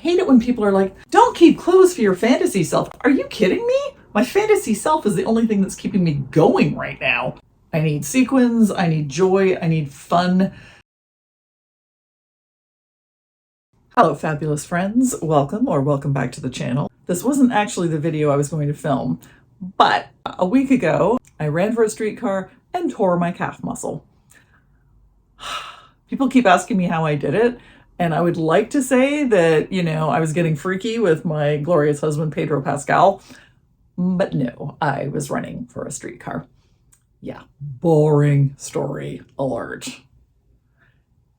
hate it when people are like, don't keep clothes for your fantasy self. Are you kidding me? My fantasy self is the only thing that's keeping me going right now. I need sequins, I need joy, I need fun. Hello, fabulous friends. Welcome back to the channel. This wasn't actually the video I was going to film, but a week ago, I ran for a streetcar and tore my calf muscle. People keep asking me how I did it, and I would like to say that, I was getting freaky with my glorious husband, Pedro Pascal, but no, I was running for a streetcar. Yeah, boring story alert.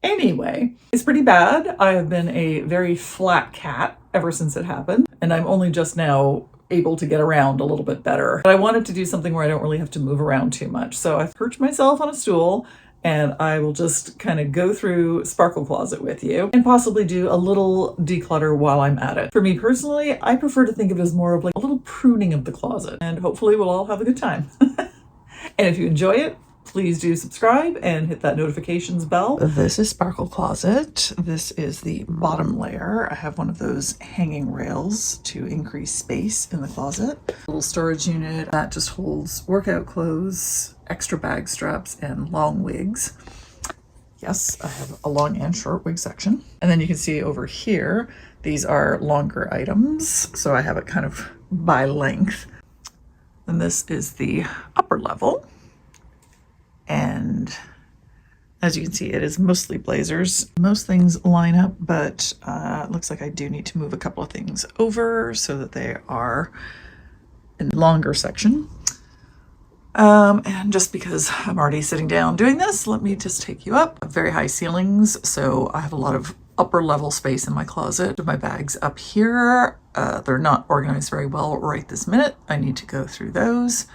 Anyway, it's pretty bad. I have been a very flat cat ever since it happened, and I'm only just now able to get around a little bit better. But I wanted to do something where I don't really have to move around too much. So I perched myself on a stool, and I will just kind of go through Sparkle Closet with you and possibly do a little declutter while I'm at it. For me personally, I prefer to think of it as more of like a little pruning of the closet, and hopefully we'll all have a good time. And if you enjoy it, please do subscribe and hit that notifications bell. This is Sparkle Closet. This is the bottom layer. I have one of those hanging rails to increase space in the closet. A little storage unit that just holds workout clothes, extra bag straps, and long wigs. Yes, I have a long and short wig section. And then you can see over here, these are longer items. So I have it kind of by length. And this is the upper level. And as you can see, it is mostly blazers. Most things line up, but it looks like I do need to move a couple of things over so that they are in the longer section. And just because I'm already sitting down doing this, let me just take you up. Very high ceilings, so I have a lot of upper level space in my closet. My bags up here, they're not organized very well right this minute. I need to go through those.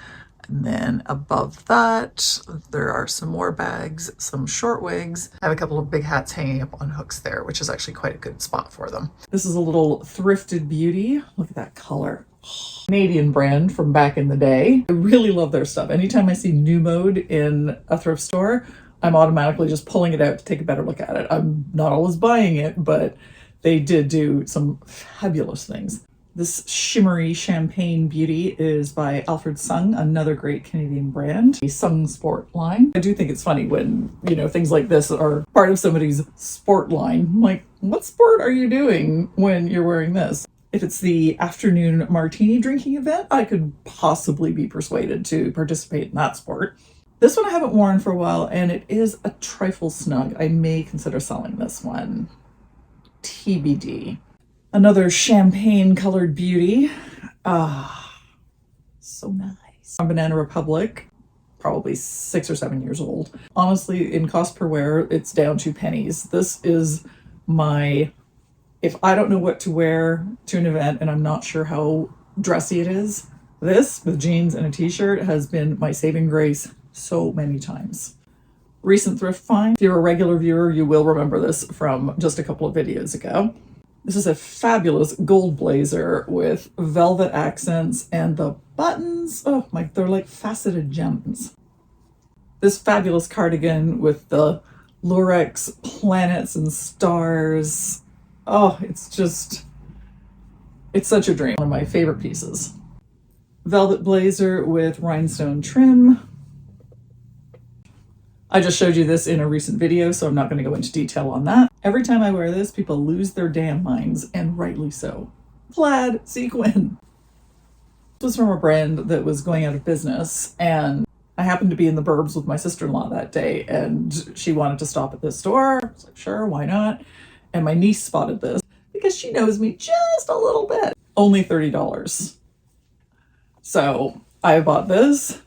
And then above that, there are some more bags, some short wigs. I have a couple of big hats hanging up on hooks there, which is actually quite a good spot for them. This is a little Thrifted beauty. Look at that color. Canadian brand from back in the day. I really love their stuff. Anytime I see new mode in a thrift store, I'm automatically just pulling it out to take a better look at it. I'm not always buying it, but they did do some fabulous things. This shimmery champagne beauty is by Alfred Sung, another great Canadian brand, a Sung Sport line. I do think it's funny when, things like this are part of somebody's sport line. I'm like, what sport are you doing when you're wearing this? If it's the afternoon martini drinking event, I could possibly be persuaded to participate in that sport. This one I haven't worn for a while, and it is a trifle snug. I may consider selling this one. TBD. Another champagne colored beauty. So nice. From Banana Republic, probably 6 or 7 years old. Honestly, in cost per wear, it's down to pennies. This is if I don't know what to wear to an event and I'm not sure how dressy it is, this with jeans and a t-shirt has been my saving grace so many times. Recent thrift find. If you're a regular viewer, you will remember this from just a couple of videos ago. This is a fabulous gold blazer with velvet accents, and the buttons, they're like faceted gems. This fabulous cardigan with the lurex planets and stars. Oh, it's such a dream. One of my favorite pieces. Velvet blazer with rhinestone trim. I just showed you this in a recent video, so I'm not going to go into detail on that. Every time I wear this, people lose their damn minds, and rightly so. Plaid sequin. This was from a brand that was going out of business, and I happened to be in the burbs with my sister-in-law that day, and she wanted to stop at this store. I was like, sure, why not? And my niece spotted this because she knows me just a little bit. Only $30. So I bought this.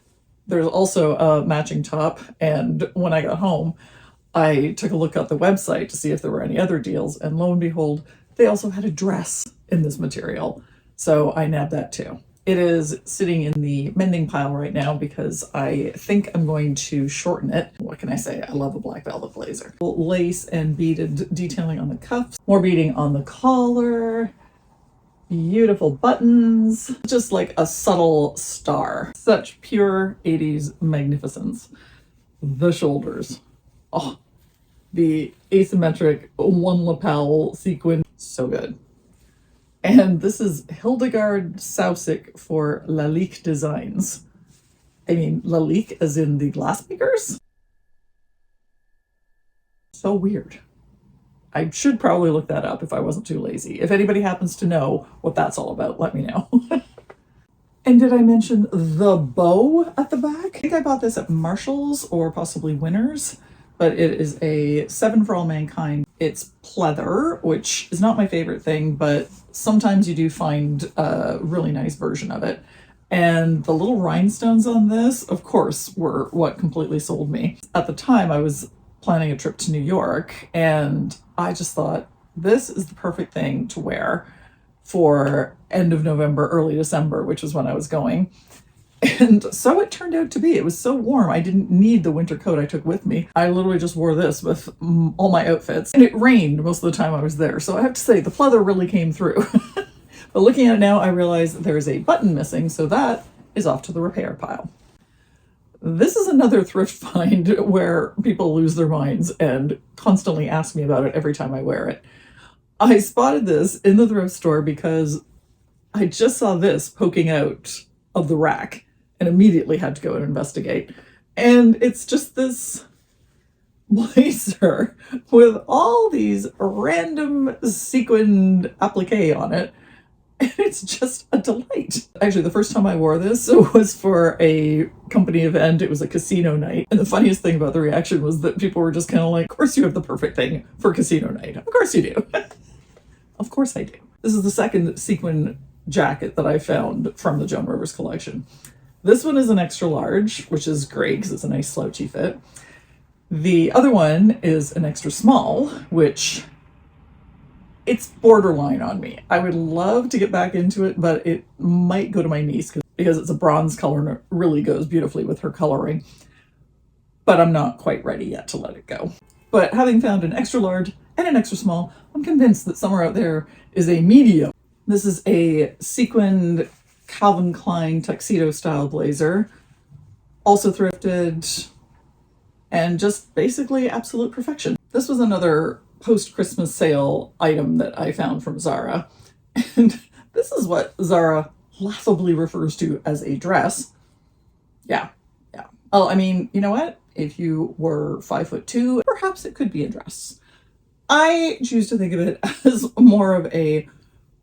There's also a matching top, and when I got home, I took a look at the website to see if there were any other deals, and lo and behold, they also had a dress in this material. So I nabbed that too. It is sitting in the mending pile right now because I think I'm going to shorten it. What can I say? I love a black velvet blazer. Lace and beaded detailing on the cuffs, more beading on the collar, beautiful buttons, just like a subtle star. Such pure 80s magnificence. The shoulders. Oh, the asymmetric one lapel sequin. So good. And this is Hildegard Sausick for Lalique Designs. I mean, Lalique as in the glassmakers? So weird. I should probably look that up if I wasn't too lazy. If anybody happens to know what that's all about, let me know. And did I mention the bow at the back? I think I bought this at Marshall's or possibly Winners, but it is a 7 for All Mankind. It's pleather, which is not my favorite thing, but sometimes you do find a really nice version of it. And the little rhinestones on this, of course, were what completely sold me. At the time, I was planning a trip to New York, and I just thought, this is the perfect thing to wear for end of November, early December, which was when I was going. And so it turned out to be. It was so warm, I didn't need the winter coat I took with me. I literally just wore this with all my outfits. And it rained most of the time I was there. So I have to say, the pleather really came through. But looking at it now, I realize there's a button missing, so that is off to the repair pile. This is another thrift find where people lose their minds and constantly ask me about it every time I wear it. I spotted this in the thrift store because I just saw this poking out of the rack and immediately had to go and investigate. And it's just this blazer with all these random sequined applique on it. And it's just a delight. Actually, the first time I wore this was for a company event. It was a casino night. And the funniest thing about the reaction was that people were just kind of like, of course you have the perfect thing for casino night. Of course you do. Of course I do. This is the second sequin jacket that I found from the Joan Rivers collection. This one is an extra large, which is great because it's a nice slouchy fit. The other one is an extra small, which it's borderline on me. I would love to get back into it, but it might go to my niece because it's a bronze color and it really goes beautifully with her coloring. But I'm not quite ready yet to let it go. But having found an extra large and an extra small, I'm convinced that somewhere out there is a medium. This is a sequined Calvin Klein tuxedo style blazer, also thrifted, and just basically absolute perfection. This was another post-Christmas sale item that I found from Zara. And this is what Zara laughably refers to as a dress. Yeah. Oh, I mean, you know what? If you were 5'2", perhaps it could be a dress. I choose to think of it as more of a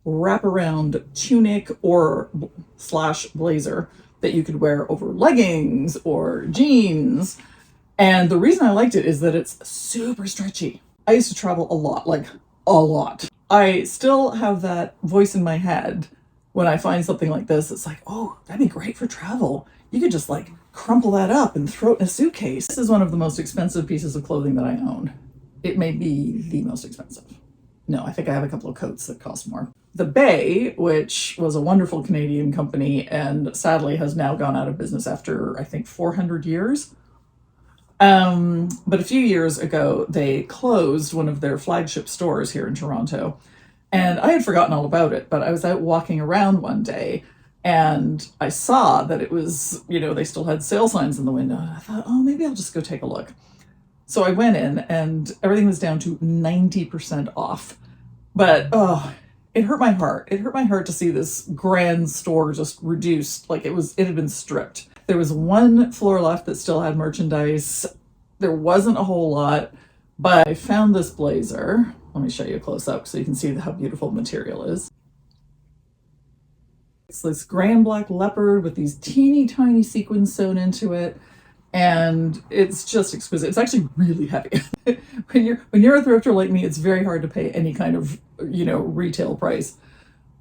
wraparound tunic or slash blazer that you could wear over leggings or jeans. And the reason I liked it is that it's super stretchy. I used to travel a lot, like a lot. I still have that voice in my head when I find something like this. It's like, oh, that'd be great for travel. You could just like crumple that up and throw it in a suitcase. This is one of the most expensive pieces of clothing that I own. It may be the most expensive. No, I think I have a couple of coats that cost more. The Bay, which was a wonderful Canadian company and sadly has now gone out of business after, I think, 400 years. But a few years ago, they closed one of their flagship stores here in Toronto. And I had forgotten all about it, but I was out walking around one day and I saw that it was, they still had sale signs in the window. And I thought, oh, maybe I'll just go take a look. So I went in and everything was down to 90% off. But, it hurt my heart. It hurt my heart to see this grand store just reduced, like it had been stripped. There was one floor left that still had merchandise. There wasn't a whole lot, but I found this blazer. Let me show you a close up so you can see how beautiful the material is. It's this gray and black leopard with these teeny tiny sequins sewn into it. And it's just exquisite. It's actually really heavy. When you're a thrifter like me, it's very hard to pay any kind of, retail price.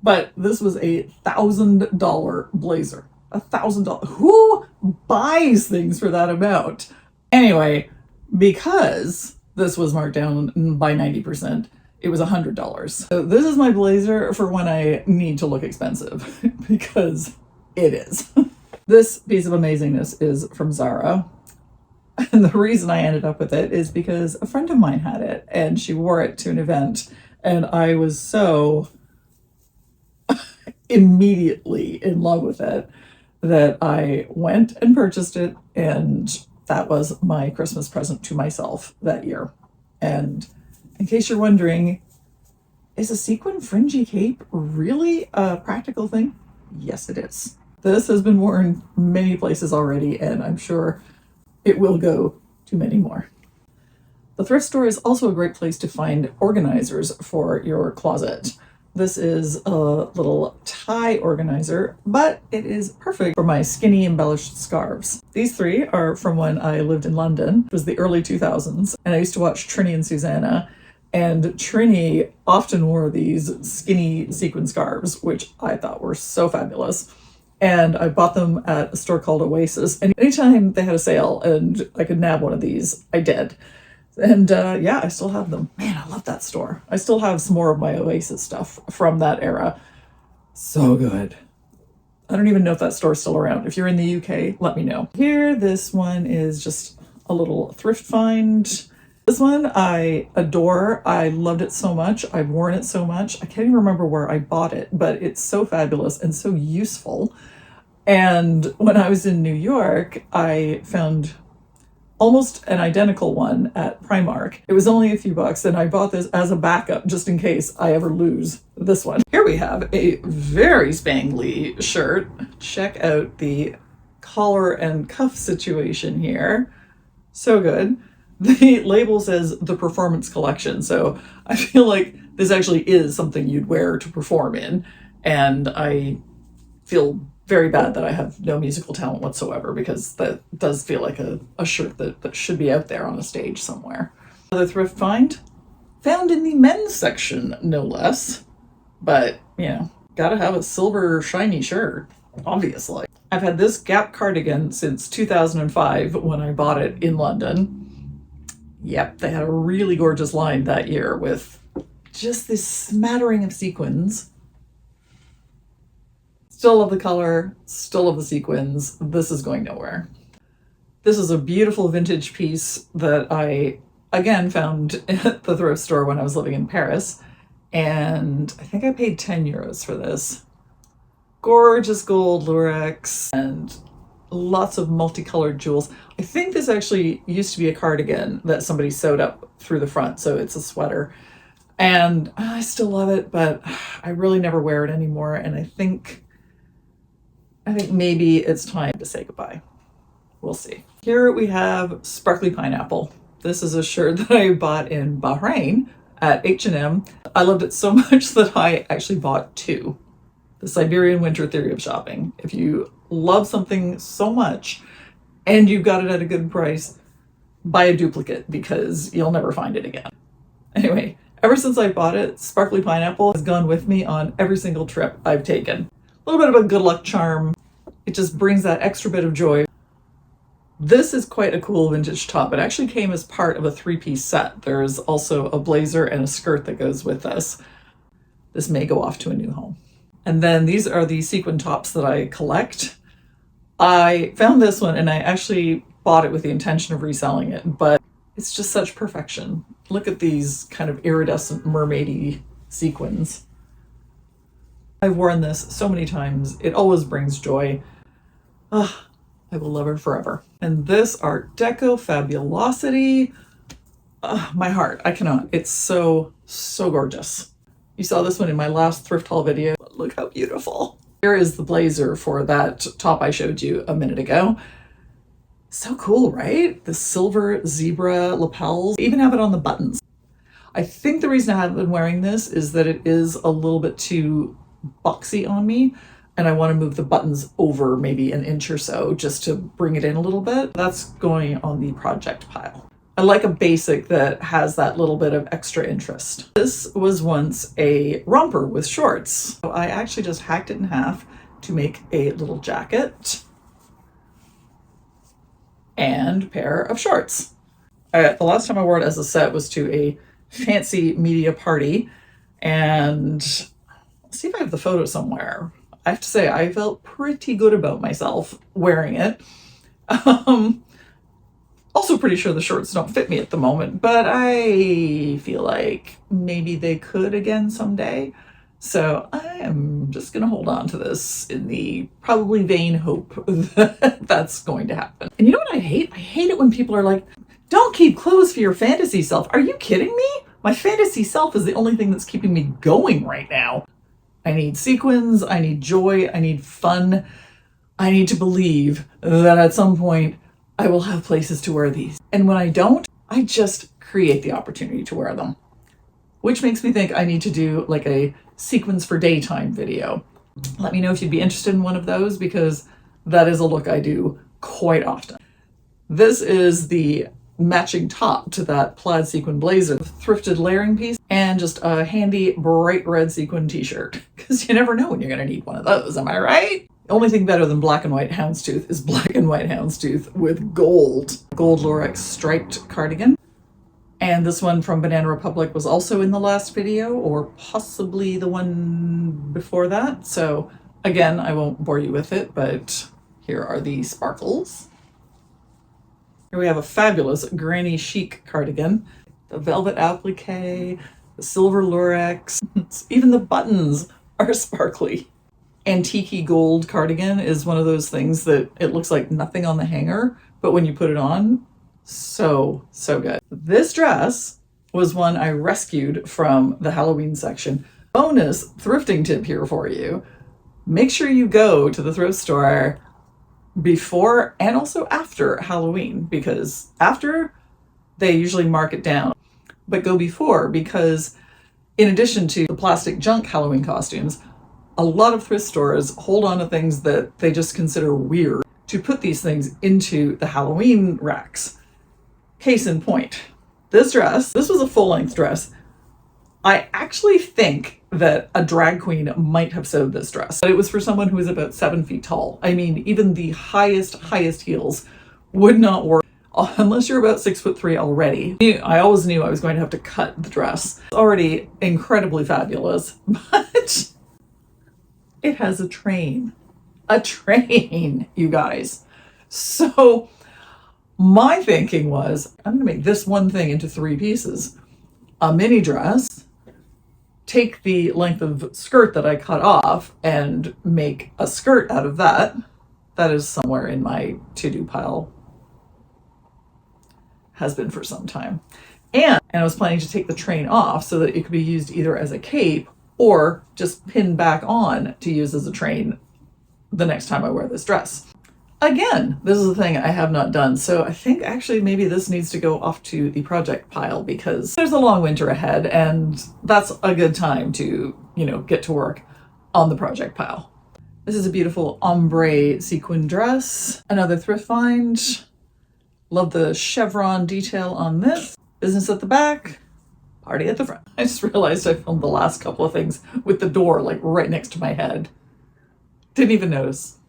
But this was a $1,000 blazer. $1,000. Who buys things for that amount? Anyway, because this was marked down by 90%, it was $100. So this is my blazer for when I need to look expensive, because it is. This piece of amazingness is from Zara. And the reason I ended up with it is because a friend of mine had it and she wore it to an event. And I was so immediately in love with it that I went and purchased it. And that was my Christmas present to myself that year. And in case you're wondering, Is a sequin fringy cape really a practical thing? Yes, it is. This has been worn many places already, and I'm sure it will go to many more. The thrift store is also a great place to find organizers for your closet. This is a little tie organizer, but it is perfect for my skinny embellished scarves. These three are from when I lived in London. It was the early 2000s, and I used to watch Trini and Susanna, and Trini often wore these skinny sequin scarves, which I thought were so fabulous. And I bought them at a store called Oasis, and anytime they had a sale and I could nab one of these, I did. And yeah, I still have them. Man, I love that store. I still have some more of my Oasis stuff from that era. So good. I don't even know if that store's still around. If you're in the UK, let me know. Here, this one is just a little thrift find. This one I adore. I loved it so much. I've worn it so much. I can't even remember where I bought it, but it's so fabulous and so useful. And when I was in New York, I found almost an identical one at Primark. It was only a few bucks, and I bought this as a backup just in case I ever lose this one. Here we have a very spangly shirt. Check out the collar and cuff situation here. So good. The label says the Performance Collection, so I feel like this actually is something you'd wear to perform in, and I feel very bad that I have no musical talent whatsoever, because that does feel like a shirt that should be out there on a stage somewhere. Another thrift find, found in the men's section, no less. But, you know, gotta have a silver shiny shirt, obviously. I've had this Gap cardigan since 2005 when I bought it in London. Yep, they had a really gorgeous line that year with just this smattering of sequins. Still love the color, still love the sequins. This is going nowhere. This is a beautiful vintage piece that I, again, found at the thrift store when I was living in Paris. And I think I paid 10 euros for this. Gorgeous gold lurex and lots of multicolored jewels. I think this actually used to be a cardigan that somebody sewed up through the front, so it's a sweater. And I still love it, but I really never wear it anymore. And I think maybe it's time to say goodbye. We'll see. Here we have Sparkly Pineapple. This is a shirt that I bought in Bahrain at H&M. I loved it so much that I actually bought two. The Siberian Winter Theory of Shopping. If you love something so much and you've got it at a good price, buy a duplicate because you'll never find it again. Anyway, ever since I bought it, Sparkly Pineapple has gone with me on every single trip I've taken. A little bit of a good luck charm. It just brings that extra bit of joy. This is quite a cool vintage top. It actually came as part of a three-piece set. There's also a blazer and a skirt that goes with this. This may go off to a new home. And then these are the sequin tops that I collect. I found this one and I actually bought it with the intention of reselling it, but it's just such perfection. Look at these kind of iridescent mermaidy sequins. I've worn this so many times. It always brings joy. Ah, I will love her forever. And this Art Deco fabulosity. My heart, I cannot. It's so, so gorgeous. You saw this one in my last thrift haul video. Look how beautiful. Here is the blazer for that top I showed you a minute ago. So cool, right? The silver zebra lapels. I even have it on the buttons. I think the reason I haven't been wearing this is that it is a little bit too boxy on me, and I want to move the buttons over maybe an inch or so just to bring it in a little bit. That's going on the project pile. I like a basic that has that little bit of extra interest. This was once a romper with shorts. So I actually just hacked it in half to make a little jacket and pair of shorts. The last time I wore it as a set was to a fancy media party, and let's see if I have the photo somewhere. I have to say, I felt pretty good about myself wearing it. Also pretty sure the shorts don't fit me at the moment, but I feel like maybe they could again someday. So I am just gonna hold on to this in the probably vain hope that that's going to happen. And you know what I hate? I hate it when people are like, don't keep clothes for your fantasy self. Are you kidding me? My fantasy self is the only thing that's keeping me going right now. I need sequins, I need joy, I need fun. I need to believe that at some point I will have places to wear these. And when I don't, I just create the opportunity to wear them. Which makes me think I need to do like a sequins for daytime video. Let me know if you'd be interested in one of those, because that is a look I do quite often. This is the matching top to that plaid sequin blazer, thrifted layering piece, and just a handy bright red sequin t-shirt, because you never know when you're going to need one of those, am I right? The only thing better than black and white houndstooth is black and white houndstooth with gold lurex striped cardigan. And this one from Banana Republic was also in the last video, or possibly the one before that. So again, I won't bore you with it, but here are the sparkles. Here we have a fabulous granny chic cardigan. The velvet applique, the silver lurex, even the buttons are sparkly. Antique gold cardigan is one of those things that it looks like nothing on the hanger, but when you put it on, so good. This dress was one I rescued from the Halloween section. Bonus thrifting tip here for you. Make sure you go to the thrift store before and also after Halloween, because after they usually mark it down, but go before, because in addition to the plastic junk Halloween costumes, a lot of thrift stores hold on to things that they just consider weird to put these things into the Halloween racks. Case in point, this dress, this was a full-length dress. I actually think that a drag queen might have sewed this dress, but it was for someone who was about 7 feet tall. I mean, even the highest heels would not work unless you're about 6'3" already. I always knew I was going to have to cut the dress. It's already incredibly fabulous, but it has a train, you guys. So my thinking was, I'm gonna make this one thing into 3 pieces. A mini dress, take the length of skirt that I cut off and make a skirt out of that. That is somewhere in my to-do pile. Has been for some time. And I was planning to take the train off so that it could be used either as a cape or just pin back on to use as a train the next time I wear this dress. Again, this is a thing I have not done, so I think actually maybe this needs to go off to the project pile, because there's a long winter ahead and that's a good time to, get to work on the project pile. This is a beautiful ombre sequin dress, another thrift find. Love the chevron detail on this. Business at the back, party at the front. I just realized I filmed the last couple of things with the door like right next to my head. Didn't even notice.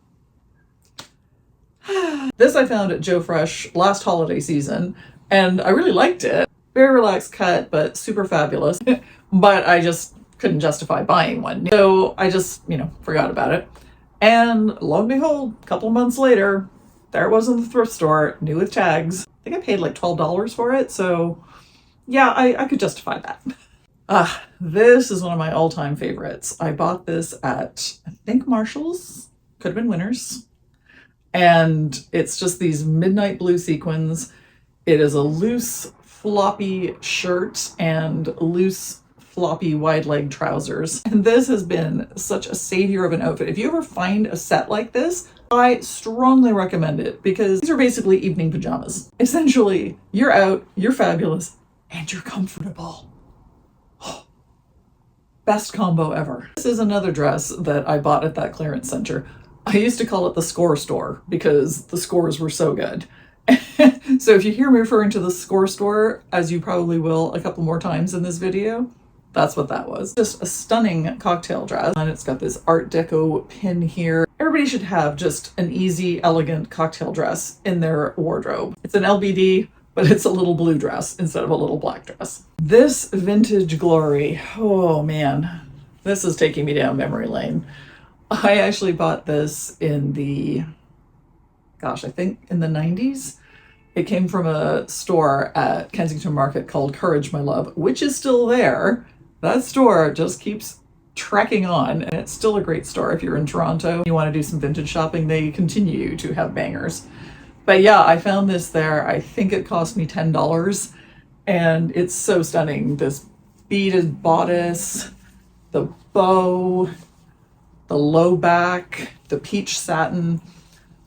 This I found at Joe Fresh last holiday season, and I really liked it. Very relaxed cut, but super fabulous. But I just couldn't justify buying one. So I just, forgot about it. And lo and behold, a couple of months later, there it was in the thrift store, new with tags. I think I paid like $12 for it, so yeah, I could justify that. This is one of my all-time favorites. I bought this at, I think, Marshall's, could have been Winners. And it's just these midnight blue sequins. It is a loose, floppy shirt and loose, floppy, wide-leg trousers. And this has been such a savior of an outfit. If you ever find a set like this, I strongly recommend it, because these are basically evening pajamas. Essentially, you're out, you're fabulous, and you're comfortable. Best combo ever. This is another dress that I bought at that clearance center. I used to call it the score store because the scores were so good. So if you hear me referring to the score store, as you probably will a couple more times in this video, that's what that was. Just a stunning cocktail dress, and it's got this Art Deco pin here. Everybody should have just an easy, elegant cocktail dress in their wardrobe. It's an LBD, but it's a little blue dress instead of a little black dress. This vintage glory, oh man, this is taking me down memory lane. I actually bought this in the, I think in the 90s. It came from a store at Kensington Market called Courage, My Love, which is still there. That store just keeps trekking on, and it's still a great store if you're in Toronto. You want to do some vintage shopping, they continue to have bangers. But yeah, I found this there. I think it cost me $10, And it's so stunning. This beaded bodice, the bow, the low back, the peach satin.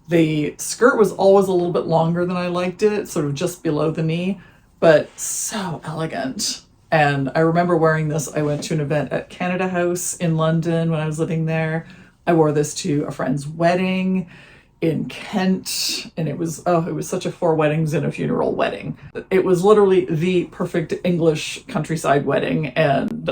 The skirt was always a little bit longer than I liked it, sort of just below the knee, but so elegant. And I remember wearing this. I went to an event at Canada House in London when I was living there. I wore this to a friend's wedding in Kent, and it was such a 4 weddings and a funeral wedding. It was literally the perfect English countryside wedding, and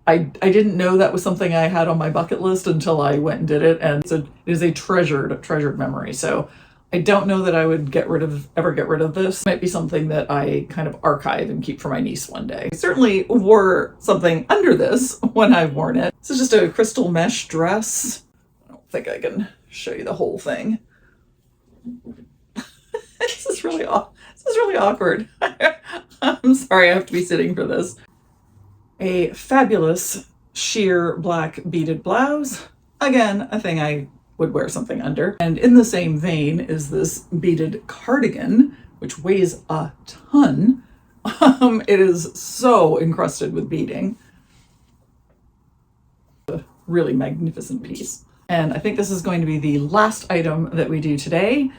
I didn't know that was something I had on my bucket list until I went and did it, and it is a treasured memory. So I don't know that I would ever get rid of this. It might be something that I kind of archive and keep for my niece one day. I certainly wore something under this when I've worn it. This is just a crystal mesh dress. I don't think I can show you the whole thing. This is really awkward. I'm sorry I have to be sitting for this. A fabulous sheer black beaded blouse. Again, a thing I would wear something under. And in the same vein is this beaded cardigan, which weighs a ton. It is so encrusted with beading. A really magnificent piece. And I think this is going to be the last item that we do today,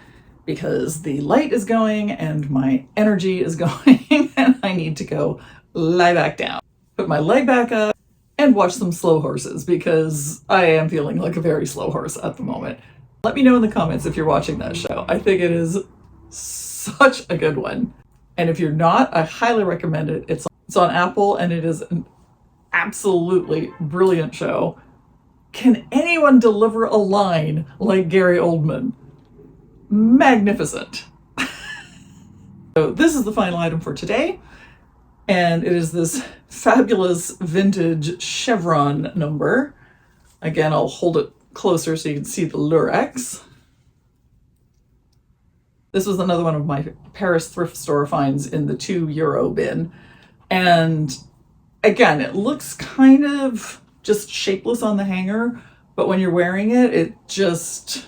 because the light is going and my energy is going and I need to go lie back down. Put my leg back up and watch some slow horses, because I am feeling like a very slow horse at the moment. Let me know in the comments if you're watching that show. I think it is such a good one. And if you're not, I highly recommend it. It's on Apple and it is an absolutely brilliant show. Can anyone deliver a line like Gary Oldman? Magnificent. So this is the final item for today. And it is this fabulous vintage chevron number. Again, I'll hold it closer so you can see the lurex. This was another one of my Paris thrift store finds in the €2 bin. And again, it looks kind of just shapeless on the hanger, but when you're wearing it, it just...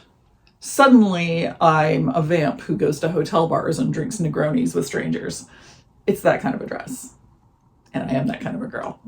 Suddenly, I'm a vamp who goes to hotel bars and drinks Negronis with strangers. It's that kind of a dress. And I am that kind of a girl.